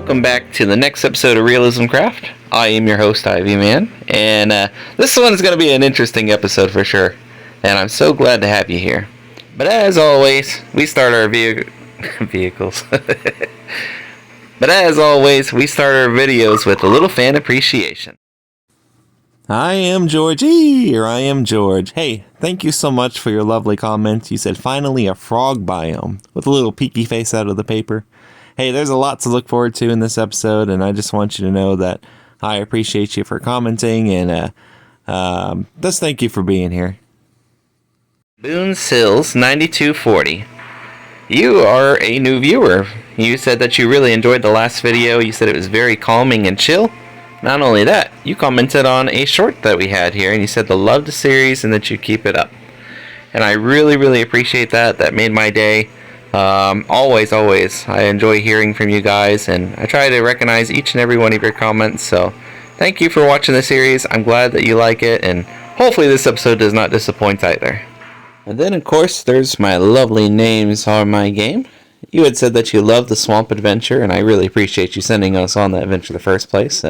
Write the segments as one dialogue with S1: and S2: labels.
S1: Welcome back to the next episode of RealismCraft. I am your host, Ivy Man, and this one is going to be an interesting episode for sure, and I'm so glad to have you here. But as always, we start our vehicles. But as always, we start our videos with a little fan appreciation.
S2: I am Georgie, or I am George. Hey, thank you so much for your lovely comment. You said finally a frog biome, with a little peeky face out of the paper. Hey, there's a lot to look forward to in this episode, and I just want you to know that I appreciate you for commenting, and just thank you for being here.
S1: Boone Sills 9240. You are a new viewer. You said that you really enjoyed the last video. You said it was very calming and chill. Not only that, you commented on a short that we had here, and you said to love the series and that you keep it up. And I really appreciate that. That made my day. Always, I enjoy hearing from you guys, and I try to recognize each and every one of your comments, so thank you for watching the series. I'm glad that you like it, and hopefully this episode does not disappoint either. And then, of course, there's my lovely names on my game. You had said that you loved the swamp adventure, and I really appreciate you sending us on that adventure in the first place.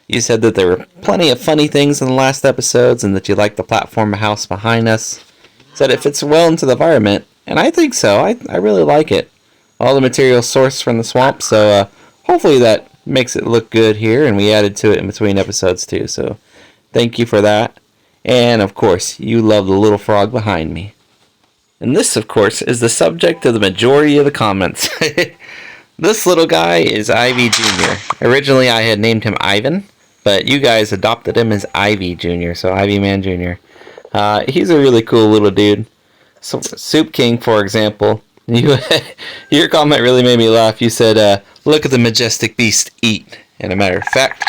S1: You said that there were plenty of funny things in the last episodes, and that you liked the platform house behind us. Said it fits well into the environment. And I think so. I really like it. All the material sourced from the swamp, so hopefully that makes it look good here, and we added to it in between episodes too, so thank you for that. And of course, you love the little frog behind me. And this, of course, is the subject of the majority of the comments. This little guy is Ivy Jr. Originally I had named him Ivan, but you guys adopted him as Ivy Jr., so Ivy Man Jr. He's a really cool little dude. So, Soup King, for example, your comment really made me laugh. You said, look at the majestic beast eat. And a matter of fact,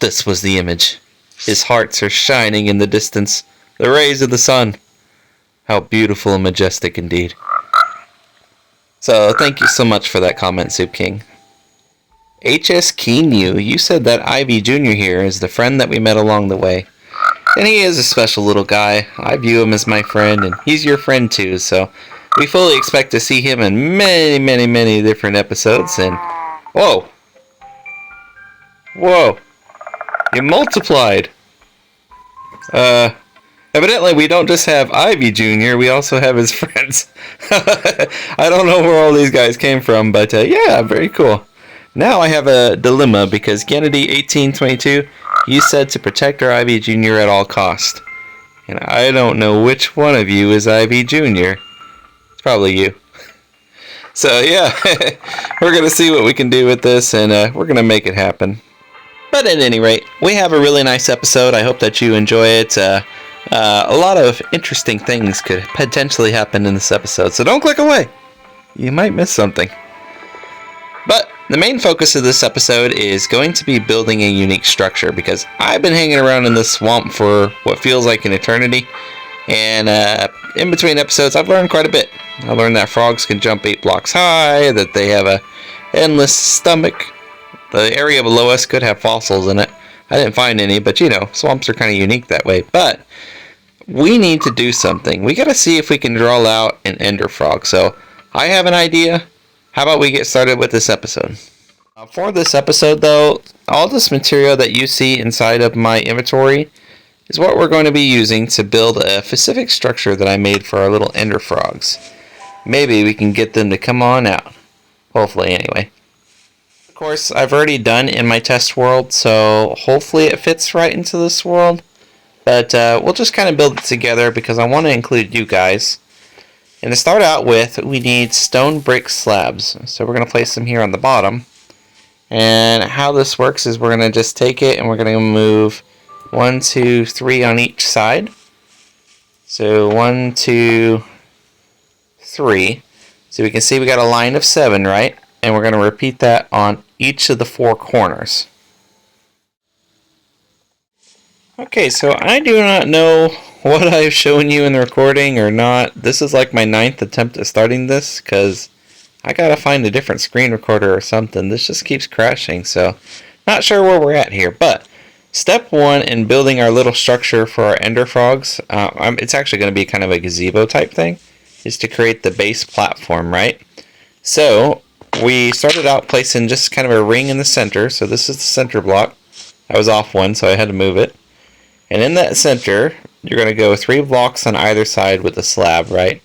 S1: this was the image. His hearts are shining in the distance, the rays of the sun. How beautiful and majestic indeed. So, thank you so much for that comment, Soup King. HS Keen you said that Ivy Jr. here is the friend that we met along the way. And he is a special little guy. I view him as my friend, and he's your friend too, so we fully expect to see him in many different episodes, and whoa! You multiplied! Evidently we don't just have Ivy Jr., we also have his friends. I don't know where all these guys came from, but yeah, very cool. Now I have a dilemma, because Kennedy1822, you said to protect our Ivy Jr. at all cost. And I don't know which one of you is Ivy Jr. It's probably you. So yeah, we're going to see what we can do with this, and we're going to make it happen. But at any rate, we have a really nice episode. I hope that you enjoy it. A lot of interesting things could potentially happen in this episode, so don't click away. You might miss something. But the main focus of this episode is going to be building a unique structure, because I've been hanging around in this swamp for what feels like an eternity, and in between episodes I've learned quite a bit. I learned that frogs can jump 8 blocks high, that they have a endless stomach, the area below us could have fossils in it. I didn't find any, but you know, swamps are kind of unique that way. But we need to do something. We gotta see if we can draw out an ender frog. So I have an idea. How about we get started with this episode? For this episode, though, all this material that you see inside of my inventory is what we're going to be using to build a specific structure that I made for our little ender frogs. Maybe we can get them to come on out. Hopefully, anyway. Of course, I've already done in my test world, so hopefully it fits right into this world. But we'll just kind of build it together, because I want to include you guys. And to start out with, we need stone brick slabs. So we're going to place them here on the bottom. And how this works is we're going to just take it and we're going to move 1, 2, 3 on each side. So 1, 2, 3. So we can see we got a line of 7, right? And we're going to repeat that on each of the 4 corners. Okay, so I do not know what I've shown you in the recording or not. This is like my 9th attempt at starting this, because I gotta find a different screen recorder or something. This just keeps crashing, so not sure where we're at here. But step 1 in building our little structure for our ender frogs, it's actually going to be kind of a gazebo type thing, is to create the base platform, right? So we started out placing just kind of a ring in the center. So this is the center block. I was off one, so I had to move it. And in that center, you're going to go 3 blocks on either side with a slab, right?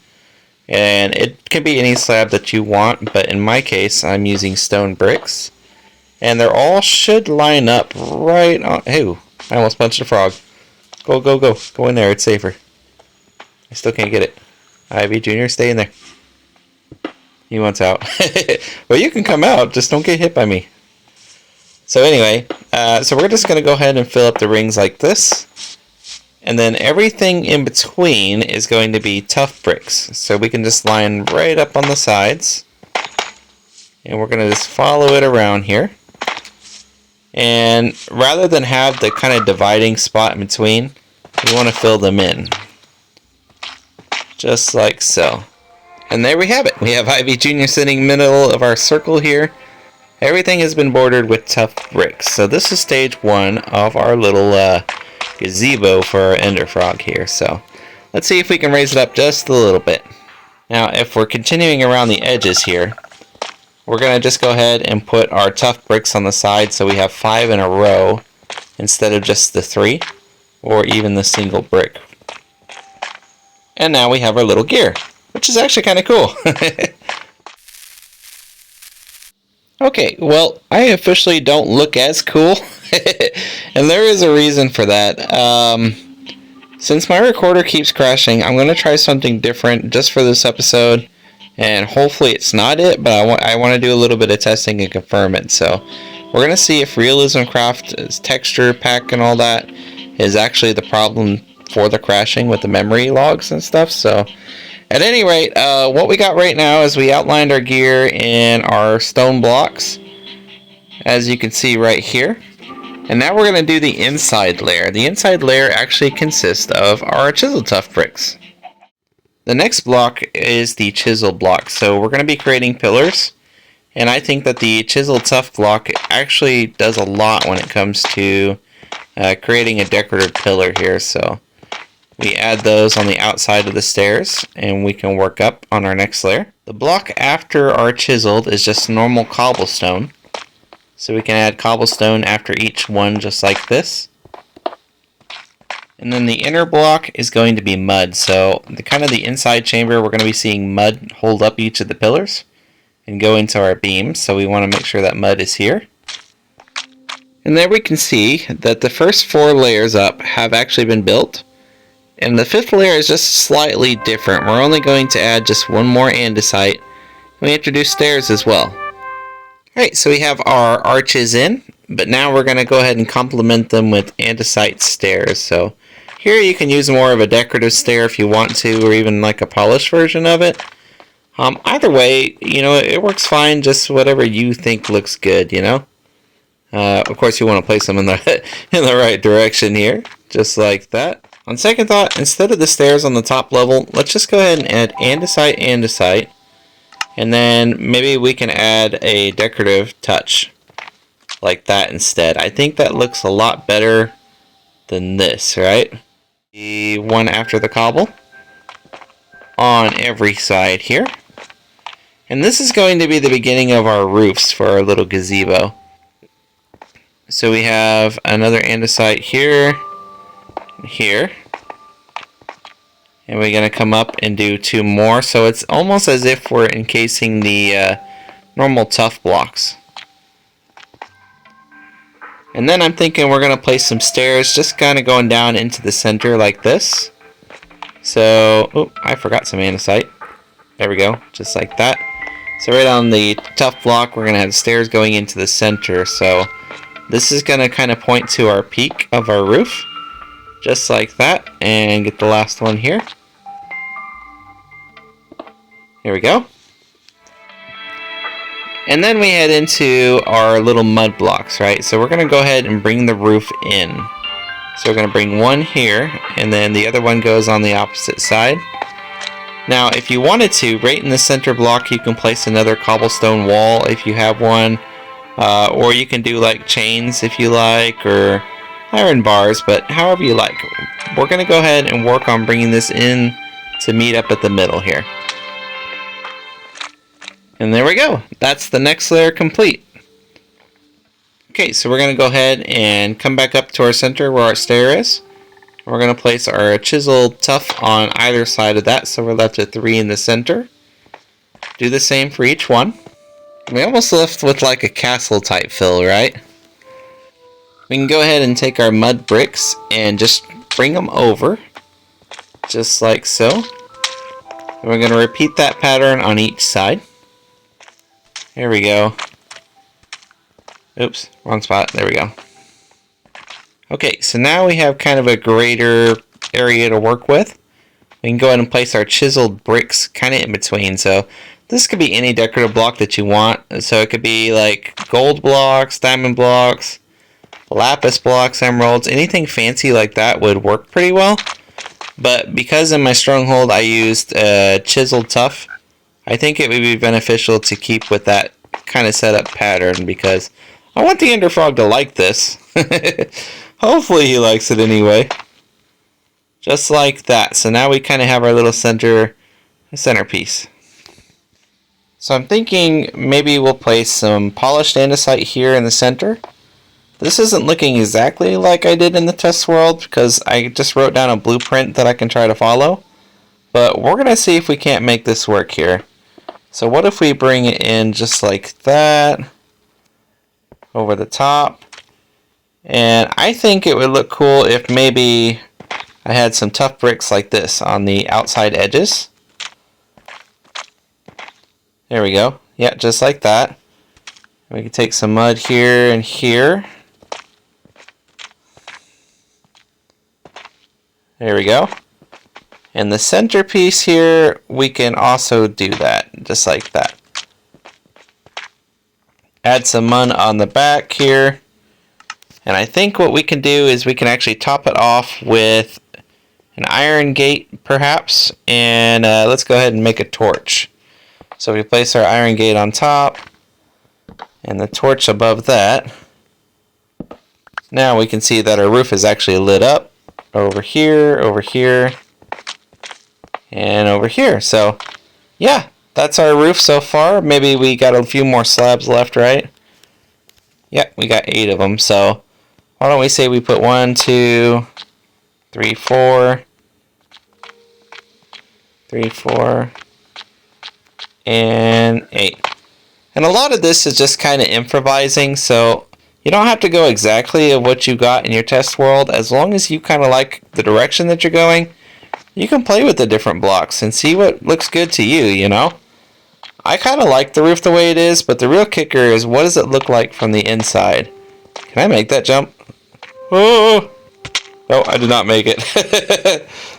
S1: And it can be any slab that you want, but in my case, I'm using stone bricks. And they're all should line up right on... Ew, I almost punched a frog. Go, go, go. Go in there, it's safer. I still can't get it. Ivy Jr., stay in there. He wants out. Well, you can come out, just don't get hit by me. So anyway, so we're just going to go ahead and fill up the rings like this. And then everything in between is going to be tough bricks. So we can just line right up on the sides. And we're going to just follow it around here. And rather than have the kind of dividing spot in between, we want to fill them in. Just like so. And there we have it. We have Ivy Jr. sitting middle of our circle here. Everything has been bordered with tough bricks. So this is stage 1 of our little gazebo for our ender frog here. So let's see if we can raise it up just a little bit. Now if we're continuing around the edges here, we're going to just go ahead and put our tough bricks on the side so we have 5 in a row instead of just the 3 or even the single brick. And now we have our little gear, which is actually kind of cool. Okay, well, I officially don't look as cool, and there is a reason for that. Since my recorder keeps crashing, I'm going to try something different just for this episode, and hopefully it's not it, but I want to do a little bit of testing and confirm it. So we're going to see if RealismCraft's texture pack and all that is actually the problem for the crashing with the memory logs and stuff. So at any rate, what we got right now is we outlined our gear in our stone blocks, as you can see right here. And now we're going to do the inside layer. The inside layer actually consists of our chisel tough bricks. The next block is the chisel block. So we're going to be creating pillars. And I think that the chisel tough block actually does a lot when it comes to creating a decorative pillar here. So we add those on the outside of the stairs, and we can work up on our next layer. The block after our chiseled is just normal cobblestone. So we can add cobblestone after each one just like this. And then the inner block is going to be mud. So the inside chamber, we're going to be seeing mud hold up each of the pillars and go into our beams. So we want to make sure that mud is here. And there we can see that the first 4 layers up have actually been built. And the 5th layer is just slightly different. We're only going to add just 1 more andesite. We introduce stairs as well. Alright, so we have our arches in, but now we're going to go ahead and complement them with andesite stairs. So here you can use more of a decorative stair if you want to, or even like a polished version of it. Either way, you know, it works fine, just whatever you think looks good, you know. Of course you want to place them in the in the right direction here, just like that. On second thought, instead of the stairs on the top level, let's just go ahead and add andesite, and then maybe we can add a decorative touch like that instead. I think that looks a lot better than this, right? The one after the cobble on every side here. And this is going to be the beginning of our roofs for our little gazebo. So we have another andesite here. Here, and we're going to come up and do 2 more, so it's almost as if we're encasing the normal tough blocks. And then I'm thinking we're going to place some stairs just kind of going down into the center like this. So, oh, I forgot some andesite. There we go, just like that. So right on the tough block, we're going to have stairs going into the center. So this is going to kind of point to our peak of our roof. Just like that, and get the last one here. Here we go. And then we head into our little mud blocks, right? So we're going to go ahead and bring the roof in. So we're going to bring one here, and then the other one goes on the opposite side. Now, if you wanted to, right in the center block, you can place another cobblestone wall if you have one. Or you can do like chains if you like, or iron bars, but however you like. We're going to go ahead and work on bringing this in to meet up at the middle here. And there we go. That's the next layer complete. Okay, so we're going to go ahead and come back up to our center where our stair is. We're going to place our chiseled tuff on either side of that, so we're left with 3 in the center. Do the same for each one. We almost left with like a castle type fill, right? We can go ahead and take our mud bricks and just bring them over, just like so. And we're going to repeat that pattern on each side. Here we go. Oops, wrong spot. There we go. Okay, so now we have kind of a greater area to work with. We can go ahead and place our chiseled bricks kind of in between. So this could be any decorative block that you want. So it could be like gold blocks, diamond blocks, lapis blocks, emeralds, anything fancy like that would work pretty well. But because in my stronghold I used chiseled tuff, I think it would be beneficial to keep with that kind of setup pattern because I want the Ender Frog to like this. Hopefully he likes it anyway. Just like that. So now we kind of have our little centerpiece. So I'm thinking maybe we'll place some polished andesite here in the center. This isn't looking exactly like I did in the test world because I just wrote down a blueprint that I can try to follow. But we're going to see if we can't make this work here. So what if we bring it in just like that over the top? And I think it would look cool if maybe I had some tough bricks like this on the outside edges. There we go. Yeah, just like that. We can take some mud here and here. There we go. And the centerpiece here, we can also do that, just like that. Add some mud on the back here. And I think what we can do is we can actually top it off with an iron gate, perhaps. And let's go ahead and make a torch. So we place our iron gate on top and the torch above that. Now we can see that our roof is actually lit up over here, and over here. So yeah, that's our roof so far. Maybe we got a few more slabs left, right? Yeah, we got 8 of them. So why don't we say we put 1, 2, 3, 4, 3, 4, and 8. And a lot of this is just kind of improvising, so you don't have to go exactly of what you got in your test world. As long as you kind of like the direction that you're going, you can play with the different blocks and see what looks good to you, you know? I kind of like the roof the way it is, but the real kicker is what does it look like from the inside? Can I make that jump? Oh, no, I did not make it.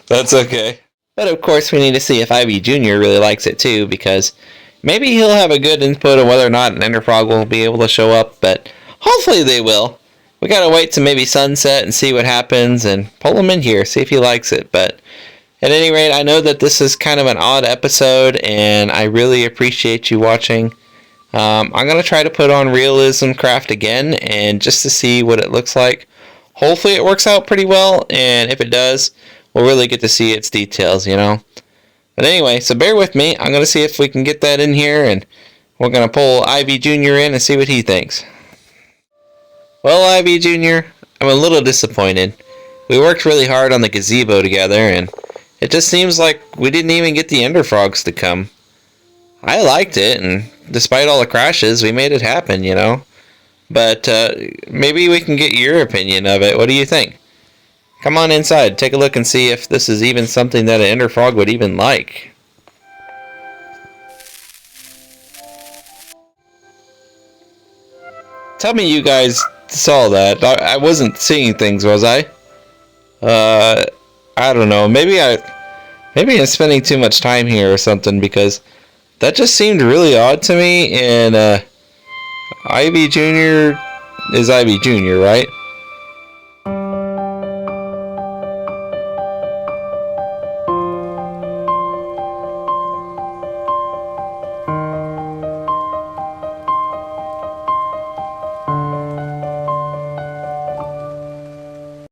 S1: That's okay. But of course we need to see if Ivy Jr. really likes it too, because maybe he'll have a good input of whether or not an Ender Frog will be able to show up, but hopefully they will. We gotta wait to maybe sunset and see what happens and pull him in here, see if he likes it. But at any rate, I know that this is kind of an odd episode and I really appreciate you watching. I'm gonna try to put on RealismCraft again and just to see what it looks like. Hopefully it works out pretty well, and if it does, we'll really get to see its details, you know. But anyway, so bear with me. I'm going to see if we can get that in here, and we're going to pull Ivy Jr. in and see what he thinks. Well, Ivy Jr., I'm a little disappointed. We worked really hard on the gazebo together, and it just seems like we didn't even get the Ender Frogs to come. I liked it, and despite all the crashes, we made it happen, you know. But maybe we can get your opinion of it. What do you think? Come on inside, take a look and see if this is even something that an Ender Frog would even like. Tell me you guys saw that. I wasn't seeing things, was I? I don't know. Maybe I'm spending too much time here or something, because that just seemed really odd to me. And Ivy Jr. is Ivy Jr., right?